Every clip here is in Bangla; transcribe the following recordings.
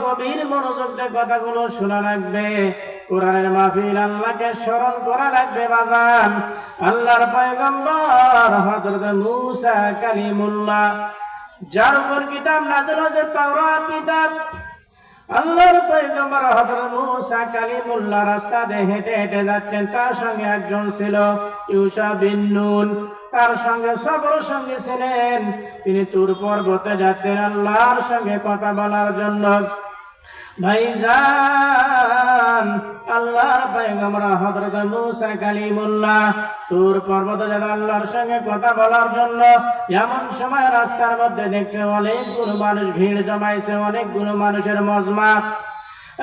গভীর মনোযোগ দিয়ে কথাগুলো শোনা লাগবে। কোরআনের মাহফিল, আল্লাহকে স্মরণ করা লাগবে বাজান। আল্লাহর পয়গম্বর হযরত মূসা কালিমুল্লাহ, যার উপর কিতাব নাযিল হয়েছে তাওরাত কিতাব, আল্লাহর পয়গম্বর হযরত মূসা কালিমুল্লাহ রাস্তা দিয়ে হেঁটে হেঁটে যাচ্ছেন। তার সঙ্গে একজন ছিল ইউশা বিন নুন, তার সঙ্গে সবর সঙ্গে ছিলেন। তিনি তুর পর্বতে যাচ্ছেন আল্লাহর সঙ্গে কথা বলার জন্য। ভাইজান, আল্লাহর পয়গম্বর হযরত মূসা কালিমুল্লাহ তুর পর্বতে যাবেন আল্লাহর সঙ্গে কথা বলার জন্য। এমন সময় রাস্তার মধ্যে দেখতে অনেকগুলো মানুষ ভিড় জমাইছে, অনেকগুলো মানুষের মজমা।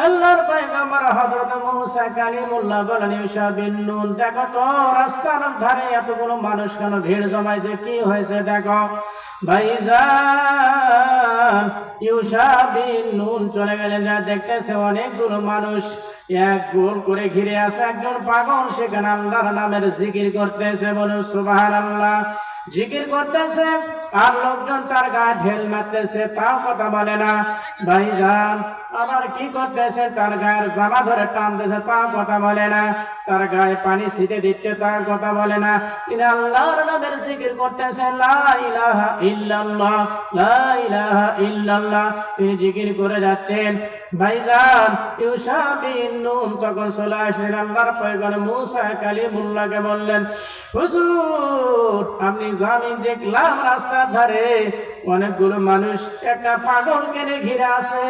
আল্লাহর পয়গম্বর হযরত মূসা কালিমুল্লাহ বলেন, ইউশা বিন নুন, দেখো তো রাস্তার ধারে এতগুলো মানুষ কেন ভিড় জমাইছে, কি হয়েছে দেখো। ভাইজান, ইউশা বিন নুন চলে গেলেন, যা দেখতেছে অনেকগুলো মানুষ এক গোল করে ঘিরে আছে। একজন পাগল সেখানে আল্লাহর নামের জিকির করতেছে, বলুন সুবহানাল্লাহ। জিকির করতেছে আর লোকজন তার গায়ে ঢেল মারতেছে, তাও কথা বলে না। ভাইজান, আবার কি করতেছে, তার গায়ের জামা ধরে টানতেছে, তাও কথা বলে না। তার গায়ে পানি ছিটে দিচ্ছে, তার কথা বলে না। তিনি আল্লাহর নামের জিকির করতেছেন, লা ইলাহা ইল্লাল্লাহ, লা ইলাহা ইল্লাল্লাহ, তিনি জিকির করে যাচ্ছেন। ভাইজান, ইউশা বিন নুন তখন চলে আসলেন আল্লাহর পয়গম্বর মূসা কালিমুল্লাহকে বললেন, হুজুর, আমি দেখলাম রাস্তার ধারে অনেকগুলো মানুষ একটা পাগলকে ঘিরে আছে।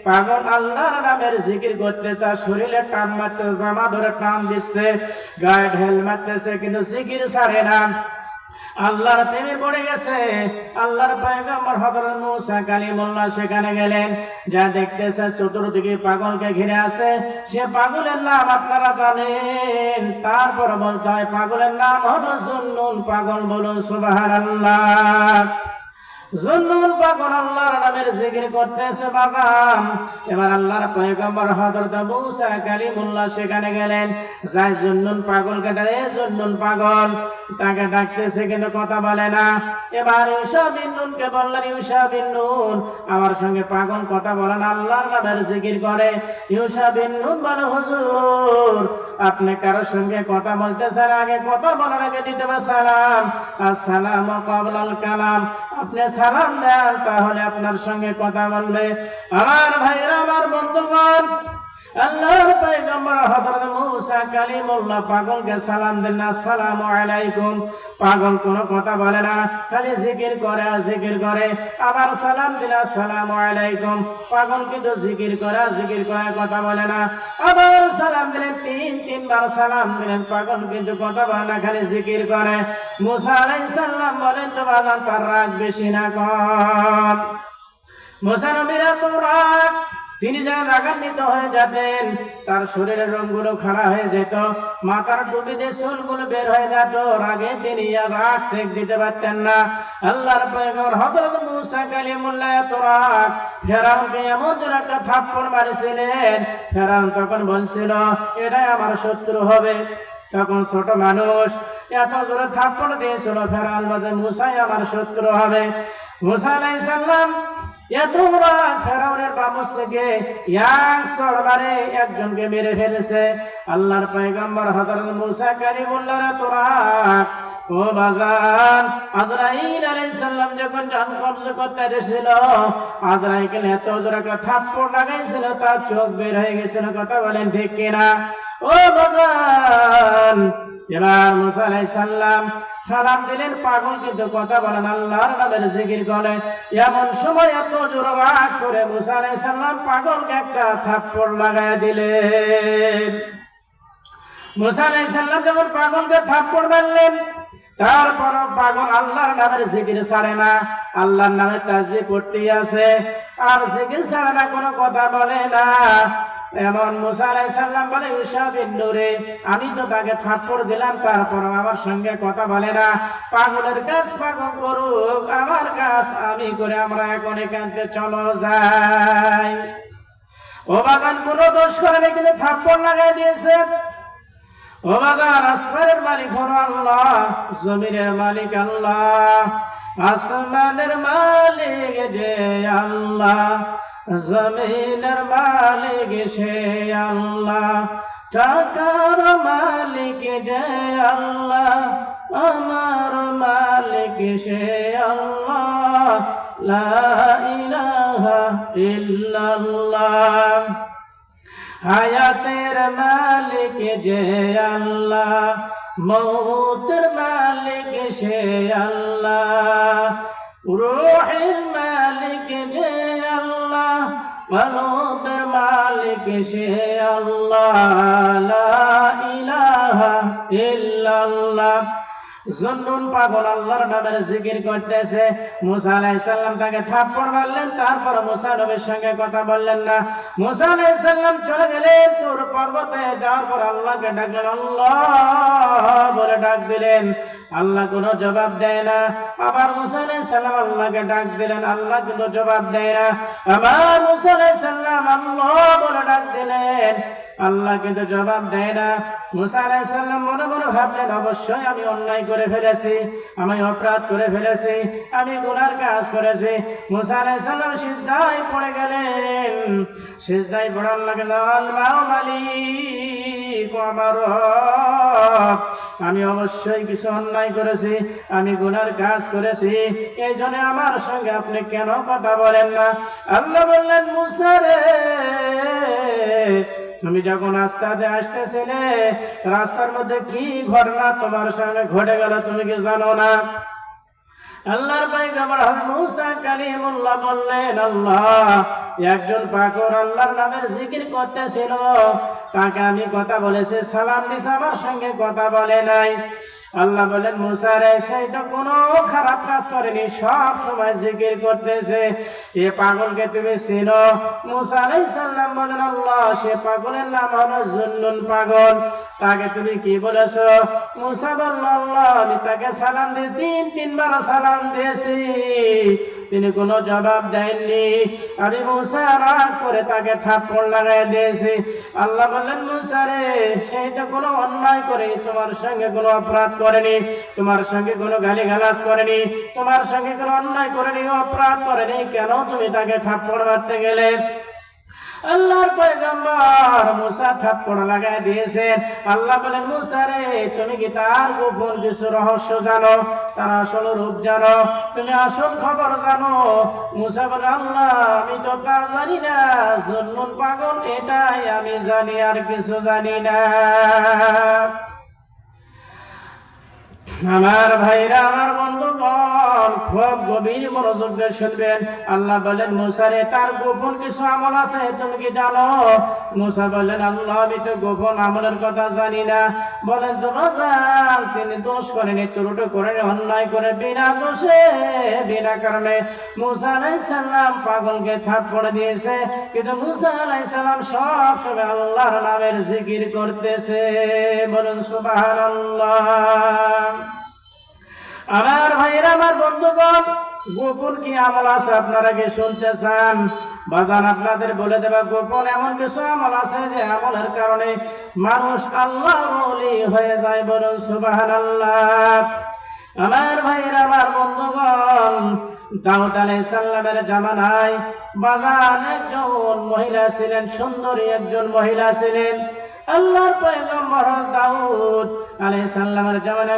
পাগল আল্লাহর নামের জিকির করতে, তার শরীরে টান মারতে, জামা ধরে টান দিচ্ছে, গায়ে ঢেল মারতেছে, কিন্তু জিকির ছাড়ে না। আল্লাহর প্রেমে পড়ে গেছে। আল্লাহর পয়গম্বর হযরত মূসা কালিমুল্লাহ সেখানে গেলেন, যা দেখতেছে চতুর্দিকে পাগলকে ঘিরে আছে। সে পাগলের নাম আপনারা জানেন, তারপর বলতে হয় পাগলের নাম হলো জুন্নুন পাগল, বলুন সুবহানাল্লাহ। জুন্নুন পাগল আল্লাহর নামের জিকির করতেছে বাবা। এবার আল্লাহর পয়গম্বর হযরত মূসা কালিমুল্লাহ সেখানে গেলেন, যাই জুন্নুন পাগলকে ডাকে, জুন্নুন পাগল তাকে ডাকতেছে কিন্তু কথা বলে না। এবার ইউশা বিন নুনকে বললেন, ইউশা বিন নুন, আমার সঙ্গে পাগল কথা বলে না, আল্লাহর নামের জিকির করে। ইউশা বিন নুন বলে, হুজুর, আপনি কারোর সঙ্গে কথা বলতেছেন, আগে কথা বলার আগে দিতে হবে সালাম, আসসালামু ক্বাবলাল কালাম। আপনি সালাম দেন, তাহলে আপনার সঙ্গে কথা বলবে। আমার ভাইরা, আমার বন্ধুগণ, আল্লাহর পয়গম্বর হযরত মূসা কালিমুল্লাহ পাগলকে সালাম দেন, আসসালামু আলাইকুম। পাগল কোনো কথা বলে না, খালি জিকির করে আর জিকির করে। আবার সালাম দিলে আসসালামু আলাইকুম। পাগল কিন্তু জিকির করে কথা বলে না। আবার সালাম দিলেন, তিনবার সালাম দিলেন, পাগল কিন্তু কথা বলে না, খালি জিকির করে। মূসা আলাইহিস সালাম বলেন, তো বাজান, তার রাগ বেশি না কম? মূসা নবীর এত রাগ, তিনি যেন রাগান্বিত হয়ে যেতেন, তার শরীরের রঙগুলো খাড়া হয়ে যেত, মাথার টুপিতে চুলগুলো বের হয়ে যেত। রাগে তিনি আর রাগ সেক দিতে পারতেন না। আল্লাহর পয়গম্বর হযরত মূসা কালিমুল্লাহ এত রাগ, ফেরাউনকে এমন জোরে একটা থাপ্পড় মারিছিলেন। ফেরাউন তখন বলছিল, এটাই আমার শত্রু হবে। তখন ছোট মানুষ এত জোরে থাপ্পড় দিয়েছিল, ফেরাউন বলে, মূসাই আমার শত্রু হবে। মূসা আলাইহিস সালাম এত রাগ, ফেরাউনের বাবুস থেকে একজনকে মেরে ফেলেছে। আল্লাহর পয়গম্বর হযরত মূসা কালিমুল্লাহ এত রাগ। ও বাজান, আজরাইল আলাইহিস সালাম যখন জান কবজ করতে এসেছিল, আজরাইলকে এত জোরে একটা থাপ্পড় লাগাইছিল, তার চোখ বের হয়ে গেছিল। কথা বলেন ঠিক কিনা? ও বাজান, এবার মূসা আলাইহিস সালাম সালাম দিলেন, পাগল কিন্তু কথা বলেন, আল্লাহর নামের জিকির করে। এমন সময় এত জোরে রাগ করে মূসা আলাইহিস সালাম পাগলকে একটা থাপ্পড় লাগায় দিলেন। মূসা আলাইহিস সালাম যখন পাগলকে থাপ্পড় মারলেন, তারপর পাগল আল্লাহর নামের জিকির ছাড়ে না, আল্লাহর নামের তাসবিহ পড়তেই আছে, আর জিকির ছাড়ে না, কোনো কথা বলে না। এমন মূসা আলাইহিস সালাম বলে, ইউশা বিন নুরে, আমি তো তাকে থাপ্পড় দিলাম, তারপর আমার সঙ্গে কথা বলে না। পাগলের কাজ পাগল করুক, আমার কাজ আমি করে, আমরা এখন এখান থেকে চলো যাই। ও বাগান কোনো দোষ করে কিন্তু থাপ্পড় লাগাই দিয়েছে। ও বাগান, আসমানের মালিক হলো আল্লাহ, জমিনের মালিক আল্লাহ। আসমানের মালিক যে আল্লাহ, জমিনের মালিক সে আল্লাহ, টাকার মালিক যে আল্লাহ, আমার মালিক সে আল্লাহ, লা ইলাহা ইল্লাল্লাহ। হায়াতের মালিক যে আল্লাহ, মৌতের মালিক সে আল্লাহ, রূহের মালিক যে আল্লাহ, কলবের মালিক সে আল্লাহ, লা ইলাহা ইল্লাল্লাহ। জুন্নুন পাগল আল্লাহর নামের জিকির করতেছে। মুসা আলাইহিস সালাম তাকে থাপ্পড় মারলেন, তারপর মুসা নবীর সঙ্গে কথা বললেন না। মুসা আলাইহিস সালাম চলে গেলেন তুর পর্বতে, যাওয়ার পর আল্লাহকে ডাকলেন, আল্লাহ বলে ডাক দিলেন। আল্লাহ কোনো জবাব দেয় না। আবার মুসা আলাইহিস সালাম আল্লাহকে ডাক দিলেন, আল্লাহ কোনো জবাব দেয় না। আবার মুসা আলাইহিস সালাম আল্লাহ বলে ডাক দিলেন, আল্লাহ কিন্তু জবাব দেয় না। মুসা আলাইহিস সালাম মনে মনে ভাবলেন, অবশ্যই আমি অন্যায় করে ফেলেছি, আমি অপরাধ করে ফেলেছি, আমি গুনার কাজ করেছি। মুসা আলাইহিস সালাম সিজদায় পড়ে গেলেন। সিজদায় পড়ে আল্লাহকে মালিক আমার রব, আমি অবশ্যই কিছু অন্যায় করেছি, আমি গুনার কাজ করেছি, এই জন্য আমার সঙ্গে আপনি কেন কথা বলেন না? আল্লাহ বললেন, মুসা রে, তুমি যখন রাস্তাতে আসতেছিলে, রাস্তার মধ্যে কি ঘটনা তোমার সামনে ঘটে গেল তুমি কি জানো না? আল্লাহর পয়গম্বর হযরত মুসা কালিমুল্লাহ বললেন, আল্লাহ, একজন পাগল আল্লাহর নামের জিকির করতেছিল, তাকে আমি কথা বলেছি, সালাম দিছি, আমার সঙ্গে কথা বলে নাই। আল্লাহ বলেন, মুসা রে, সেই তো কোনো খারাপ কাজ করেনি, সব সময় জিকির করতেছে, এ পাগলকে তুমি চিনো? মুসা আলাইহিস সালাম বলেন, আল্লাহ, সে পাগলের নাম হলো জুন্নুন পাগল, তাকে তুমি কি বলেছো? মুসা বলল, আল্লাহ, আমি তাকে সালাম দিয়ে তিনবার সালাম দিয়েছি, তিনি কোনো জবাব দেননি। আমি মুসা রাগ করে তাকে থাপ্পড় লাগাই দিয়েছি। আল্লাহ বললেন, মুসা রে, সেই তো কোনো অন্যায় করেনি, তোমার সঙ্গে কোনো অপরাধ করেনি, তোমার সঙ্গে কোনো গালিগালাজ করেনি, তোমার সঙ্গে কোনো অন্যায় করেনি, অপরাধ করেনি, কেন তুমি তাকে থাপ্পড় মারতে গেলে? আল্লাহর পয়গম্বর মুসা থাপ্পড় লাগাই দিয়েছেন। আল্লাহ বলেন, মুসা রে, তুমি কি তার গোপন কিছু রহস্য জানো, তার আসল রূপ জানো, তুমি আসল খবর জানো? মুসা বলে, আল্লাহ, আমি তো তা জানি না, জুন্নুন পাগল এটাই আমি জানি, আর কিছু জানি না। আমার ভাইরা, আমার বন্ধুগণ, খুব গভীর মনোযোগ দিয়ে শুনবেন। আল্লাহ বলেন, মুসা রে, তার গোপন কিছু আমল আছে, তুমি কি জানো? মুসা বললেন, আল্লাহ, আমি তো গোপন আমলের কথা জানি না। বলেন, তো রাজাল, তিনি দোষ করেনি, ত্রুটি করেনি, অন্যায় করে বিনা দোষে বিনা কারণে মুসা আলাইহিস সালাম পাগলকে থাপ্পড় দিয়েছে, কিন্তু মুসা আলাইহিস সালাম সব সময় আল্লাহর নামের জিকির করতেছে। বলুন সুবহানাল্লাহ। আমার ভাইরা, আমার বন্ধুগণ, গোপন কি আমল আছে আপনারা কি শুনতে চান? বাজান, আপনাদের বলে দেবা, গোপন এমন কিছু আমল আছে যে আমলের কারণে মানুষ আল্লাহর ওলি হয়ে যায়। বলুন সুবহানাল্লাহ। আমার ভাইরা, আমার বন্ধুগণ, দাউদ আলাইহিস সালামের জামানায় বাজান একজন মহিলা ছিলেন, সুন্দরী একজন মহিলা ছিলেন। আল্লাহর পয়গম্বর দাউদ আলাইহিস সালামের জামানায়